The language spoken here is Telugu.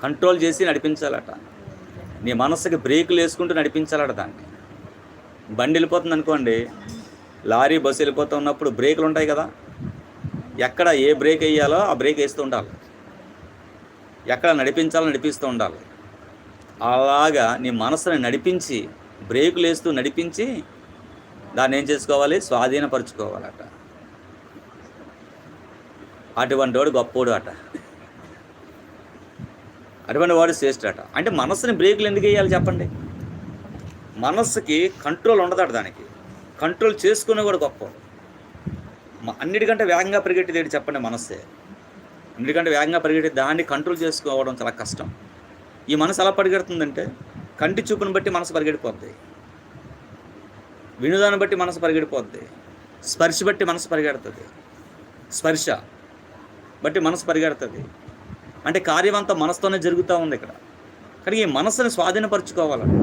కంట్రోల్ చేసి నడిపించాలట. నీ మనస్సుకి బ్రేకులు వేసుకుంటూ నడిపించాలట దాన్ని. బండి వెళ్ళిపోతుంది అనుకోండి, లారీ బస్సు వెళ్ళిపోతూ ఉన్నప్పుడు బ్రేకులు ఉంటాయి కదా, ఎక్కడ ఏ బ్రేక్ వేయాలో ఆ బ్రేక్ వేస్తూ ఉండాలి, ఎక్కడ నడిపించాలో నడిపిస్తూ ఉండాలి. అలాగా నీ మనసుని నడిపించి, బ్రేకులు వేస్తూ నడిపించి దాన్ని ఏం చేసుకోవాలి, స్వాధీనపరుచుకోవాలట. అటువంటి వాడు గొప్పోడు అట, అటువంటి వాడు శ్రేష్ఠట. అంటే మనసుని బ్రేకులు ఎందుకు వేయాలి చెప్పండి? మనస్సుకి కంట్రోల్ ఉండదట, దానికి కంట్రోల్ చేసుకునే కూడా గొప్ప. అన్నిటికంటే వేగంగా పరిగెట్టేది ఏంటి చెప్పండి? మనస్సే. అన్నిటికంటే వేగంగా పరిగెట్టే దాన్ని కంట్రోల్ చేసుకోవడం చాలా కష్టం. ఈ మనసు ఎలా పరిగెడుతుందంటే, కంటి చూపును బట్టి మనసు పరిగెడిపోద్ది, వినోదాన్ని బట్టి మనసు పరిగెడిపోద్ది, స్పర్శ బట్టి మనసు పరిగెడుతుంది, స్పర్శ బట్టి మనసు పరిగెడుతుంది. అంటే కార్యమంతా మనసుతోనే జరుగుతూ ఉంది ఇక్కడ. కానీ ఈ మనసుని స్వాధీనపరచుకోవాలండి.